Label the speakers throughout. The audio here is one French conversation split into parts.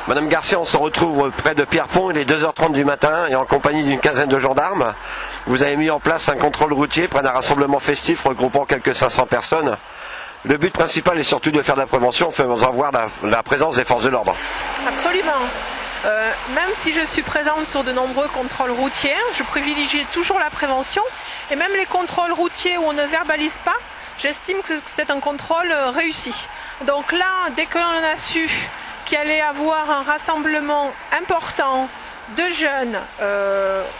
Speaker 1: Madame Garcia, on se retrouve près de Pierrepont, il est 2h30 du matin et en compagnie d'une quinzaine de gendarmes. Vous avez mis en place un contrôle routier près d'un rassemblement festif regroupant quelques 500 personnes. Le but principal est surtout de faire de la prévention en faisant voir la présence des forces de l'ordre.
Speaker 2: Absolument. Même si je suis présente sur de nombreux contrôles routiers, je privilégie toujours la prévention. Et même les contrôles routiers où on ne verbalise pas, j'estime que c'est un contrôle réussi. Donc là, dès qu'on a su qu'il allait avoir un rassemblement important de jeunes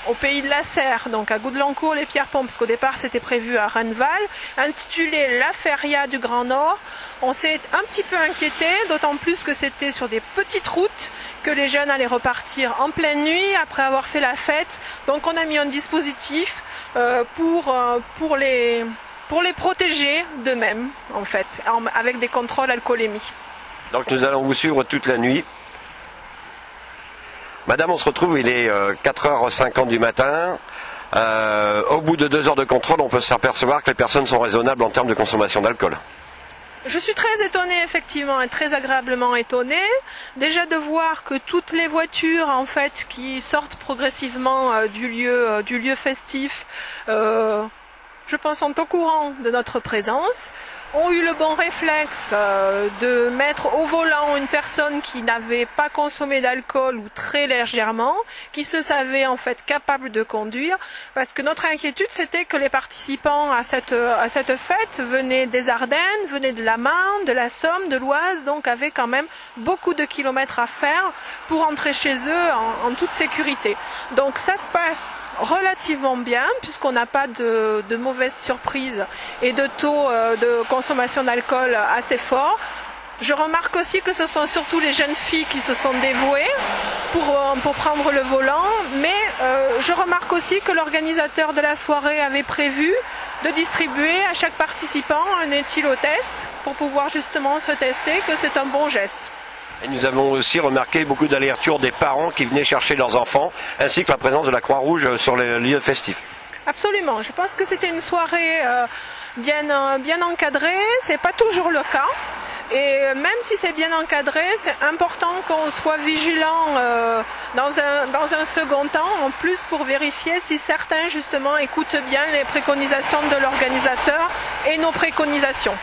Speaker 2: au pays de la Serre, donc à Goudelancourt, les Pierrepont, parce qu'au départ c'était prévu à Renneval, intitulé La Feria du Grand Nord, on s'est un petit peu inquiété, d'autant plus que c'était sur des petites routes que les jeunes allaient repartir en pleine nuit après avoir fait la fête. Donc on a mis un dispositif pour les protéger d'eux-mêmes, en fait, avec des contrôles alcoolémie.
Speaker 1: Donc nous allons vous suivre toute la nuit. Madame, on se retrouve, il est 4h50 du matin. Au bout de 2 heures de contrôle, on peut s'apercevoir que les personnes sont raisonnables en termes de consommation d'alcool.
Speaker 2: Je suis très étonnée, effectivement, et très agréablement étonnée. Déjà de voir que toutes les voitures, en fait, qui sortent progressivement du lieu festif, je pense, sont au courant de notre présence, ont eu le bon réflexe de mettre au volant une personne qui n'avait pas consommé d'alcool ou très légèrement, qui se savait en fait capable de conduire, parce que notre inquiétude c'était que les participants à cette fête venaient des Ardennes, venaient de la Marne, de la Somme, de l'Oise, donc avaient quand même beaucoup de kilomètres à faire pour entrer chez eux en toute sécurité. Donc ça se passe relativement bien, puisqu'on n'a pas de mauvaises surprises et de taux de consommation d'alcool assez fort. Je remarque aussi que ce sont surtout les jeunes filles qui se sont dévouées pour prendre le volant, mais je remarque aussi que l'organisateur de la soirée avait prévu de distribuer à chaque participant un éthylotest pour pouvoir justement se tester, que c'est un bon geste.
Speaker 1: Et nous avons aussi remarqué beaucoup d'allers-retours des parents qui venaient chercher leurs enfants, ainsi que la présence de la Croix-Rouge sur les lieux festifs.
Speaker 2: Absolument, je pense que c'était une soirée bien encadrée, c'est pas toujours le cas. Et même si c'est bien encadré, c'est important qu'on soit vigilant dans un second temps, en plus pour vérifier si certains justement écoutent bien les préconisations de l'organisateur et nos préconisations.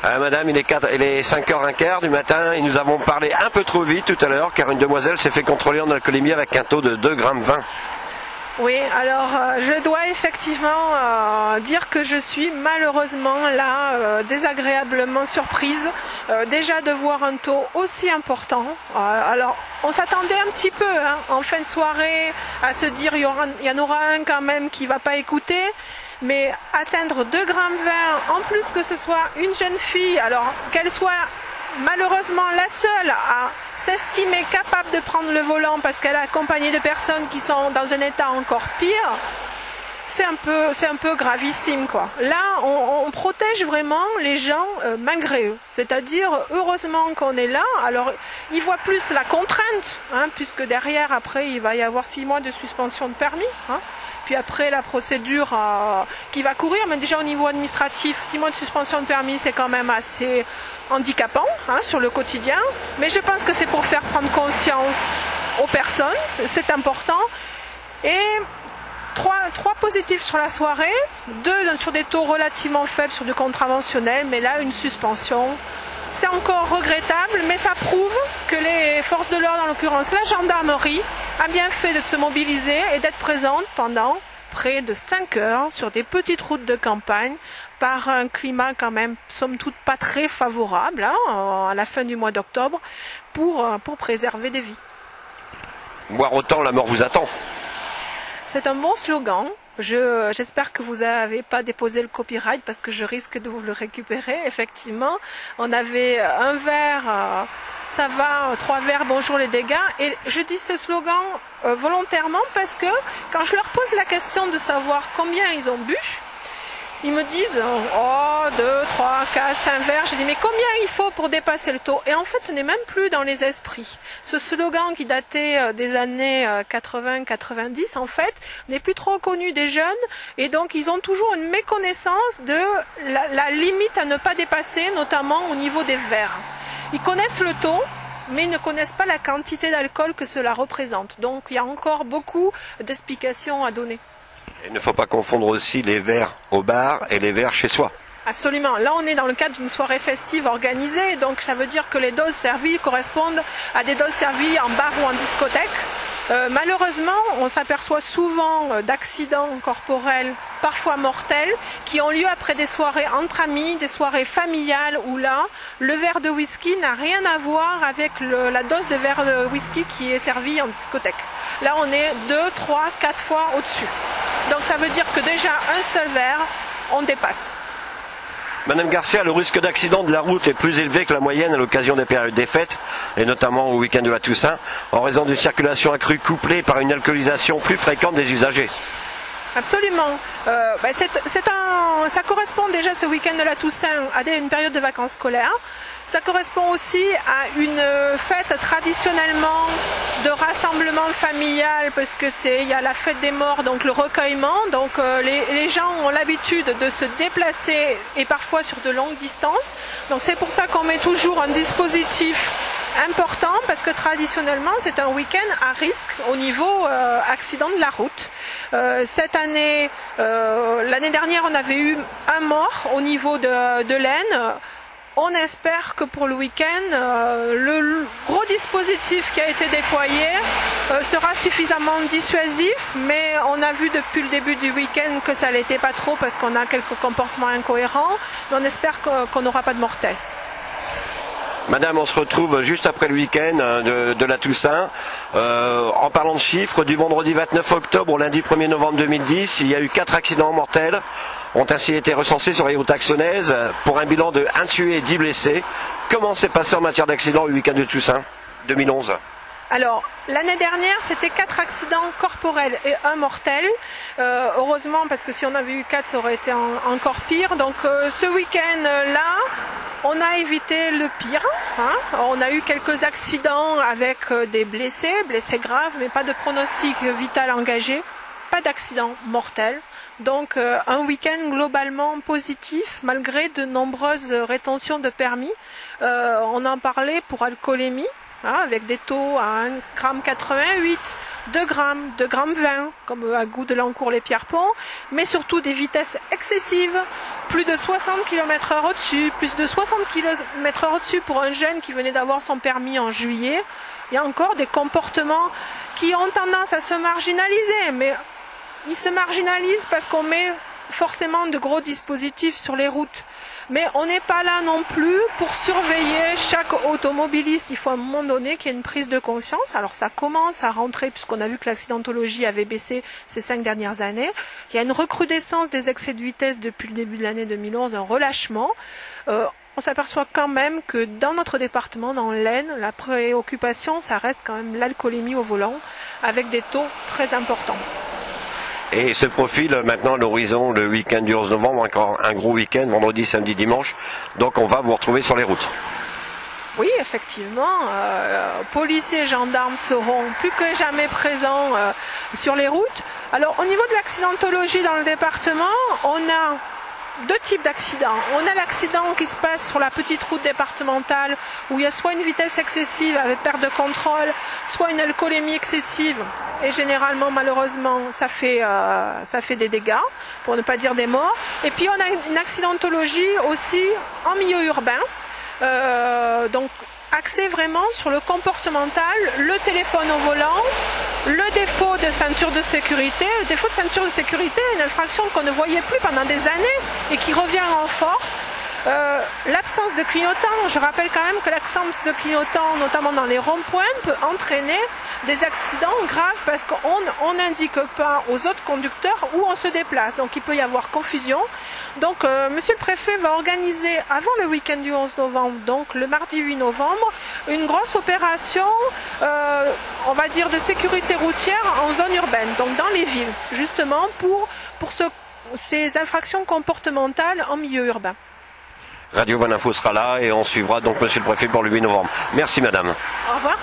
Speaker 1: Madame, il est 5h15 du matin et nous avons parlé un peu trop vite tout à l'heure car une demoiselle s'est fait contrôler en alcoolémie avec un taux de 2,20 g.
Speaker 2: Oui, alors je dois effectivement dire que je suis malheureusement là désagréablement surprise déjà de voir un taux aussi important. Alors on s'attendait un petit peu en fin de soirée à se dire il y en aura un quand même qui ne va pas écouter. Mais atteindre 2,20 g, en plus que ce soit une jeune fille, alors qu'elle soit malheureusement la seule à s'estimer capable de prendre le volant parce qu'elle est accompagnée de personnes qui sont dans un état encore pire, c'est un peu gravissime, quoi. Là, on protège vraiment les gens malgré eux. C'est-à-dire, heureusement qu'on est là. Alors, ils voient plus la contrainte, puisque derrière, après, il va y avoir 6 mois de suspension de permis. Puis après, la procédure qui va courir, mais déjà au niveau administratif, 6 mois de suspension de permis, c'est quand même assez handicapant sur le quotidien. Mais je pense que c'est pour faire prendre conscience aux personnes, c'est important. Et 3 positifs sur la soirée, 2 sur des taux relativement faibles sur du contraventionnel, mais là, une suspension. C'est encore regrettable, mais ça prouve que les forces de l'ordre, en l'occurrence la gendarmerie, a bien fait de se mobiliser et d'être présente pendant près de 5 heures sur des petites routes de campagne par un climat quand même, somme toute, pas très favorable à la fin du mois d'octobre pour préserver des vies.
Speaker 1: Boire autant, la mort vous attend.
Speaker 2: C'est un bon slogan. J'espère que vous n'avez pas déposé le copyright parce que je risque de vous le récupérer. Effectivement, on avait un verre, ça va, 3 verres, bonjour les dégâts. Et je dis ce slogan volontairement parce que quand je leur pose la question de savoir combien ils ont bu, ils me disent 2, 3, 4, 5 verres. Je dis mais combien il faut pour dépasser le taux? Et en fait ce n'est même plus dans les esprits. Ce slogan qui datait des années 80-90 en fait n'est plus trop connu des jeunes et donc ils ont toujours une méconnaissance de la limite à ne pas dépasser, notamment au niveau des verres. Ils connaissent le taux, mais ils ne connaissent pas la quantité d'alcool que cela représente. Donc il y a encore beaucoup d'explications à donner.
Speaker 1: Il ne faut pas confondre aussi les verres au bar et les verres chez soi.
Speaker 2: Absolument. Là, on est dans le cadre d'une soirée festive organisée, donc ça veut dire que les doses servies correspondent à des doses servies en bar ou en discothèque. Malheureusement, on s'aperçoit souvent d'accidents corporels, parfois mortels, qui ont lieu après des soirées entre amis, des soirées familiales, où là, le verre de whisky n'a rien à voir avec la dose de verre de whisky qui est servie en discothèque. Là, on est 2, 3, 4 fois au-dessus. Donc ça veut dire que déjà, un seul verre, on dépasse.
Speaker 1: Madame Garcia, le risque d'accident de la route est plus élevé que la moyenne à l'occasion des périodes des fêtes, et notamment au week-end de la Toussaint, en raison d'une circulation accrue couplée par une alcoolisation plus fréquente des usagers.
Speaker 2: Absolument. Ça correspond déjà ce week-end de la Toussaint à une période de vacances scolaires. Ça correspond aussi à une fête traditionnellement de rassemblement familial, parce que il y a la fête des morts, donc le recueillement. Donc les gens ont l'habitude de se déplacer et parfois sur de longues distances. Donc c'est pour ça qu'on met toujours un dispositif important, parce que traditionnellement c'est un week-end à risque au niveau accident de la route. Cette année, l'année dernière, on avait eu un mort au niveau de l'Aisne. On espère que pour le week-end, le gros dispositif qui a été déployé sera suffisamment dissuasif, mais on a vu depuis le début du week-end que ça ne l'était pas trop, parce qu'on a quelques comportements incohérents, mais on espère qu'on n'aura pas de mortels.
Speaker 1: Madame, on se retrouve juste après le week-end de la Toussaint. En parlant de chiffres, du vendredi 29 octobre au lundi 1er novembre 2010, il y a eu 4 accidents mortels ont ainsi été recensés sur les routes axonaises pour un bilan de 1 tué et 10 blessés. Comment s'est passé en matière d'accidents le week-end de Toussaint 2011 ?
Speaker 2: Alors, l'année dernière, c'était 4 accidents corporels et 1 mortel. Heureusement, parce que si on avait eu 4, ça aurait été encore pire. Donc, ce week-end-là, on a évité le pire. On a eu quelques accidents avec des blessés graves, mais pas de pronostic vital engagé, pas d'accident mortel. Donc un week-end globalement positif, malgré de nombreuses rétentions de permis. On en parlait pour alcoolémie, avec des taux à 1,88 g, 2 grammes, 2,20 g, comme à Goudelancourt les Pierreponts, mais surtout des vitesses excessives, plus de 60 km/h au-dessus, plus de 60 km/h au-dessus pour un jeune qui venait d'avoir son permis en juillet. Il y a encore des comportements qui ont tendance à se marginaliser, mais ils se marginalisent parce qu'on met forcément de gros dispositifs sur les routes. Mais on n'est pas là non plus pour surveiller chaque automobiliste. Il faut à un moment donné qu'il y ait une prise de conscience. Alors ça commence à rentrer, puisqu'on a vu que l'accidentologie avait baissé ces 5 dernières années. Il y a une recrudescence des excès de vitesse depuis le début de l'année 2011, un relâchement. On s'aperçoit quand même que dans notre département, dans l'Aisne, la préoccupation, ça reste quand même l'alcoolémie au volant, avec des taux très importants.
Speaker 1: Et se profile maintenant l'horizon, le week-end du 11 novembre, encore un gros week-end, vendredi, samedi, dimanche. Donc on va vous retrouver sur les routes.
Speaker 2: Oui, effectivement, policiers et gendarmes seront plus que jamais présents sur les routes. Alors au niveau de l'accidentologie dans le département, on a 2 types d'accidents. On a l'accident qui se passe sur la petite route départementale, où il y a soit une vitesse excessive avec perte de contrôle, soit une alcoolémie excessive. Et généralement, malheureusement, ça fait des dégâts, pour ne pas dire des morts. Et puis on a une accidentologie aussi en milieu urbain, donc axée vraiment sur le comportemental, le téléphone au volant, le défaut de ceinture de sécurité. Le défaut de ceinture de sécurité est une infraction qu'on ne voyait plus pendant des années et qui revient en force. L'absence de clignotant, je rappelle quand même que l'absence de clignotant, notamment dans les ronds-points, peut entraîner des accidents graves parce qu'on n'indique pas aux autres conducteurs où on se déplace. Donc il peut y avoir confusion. Donc monsieur le préfet va organiser avant le week-end du 11 novembre, donc le mardi 8 novembre, une grosse opération, on va dire de sécurité routière en zone urbaine, donc dans les villes, justement pour ces infractions comportementales en milieu urbain.
Speaker 1: Radio Valinfo sera là et on suivra donc monsieur le préfet pour le 8 novembre. Merci madame.
Speaker 2: Au revoir.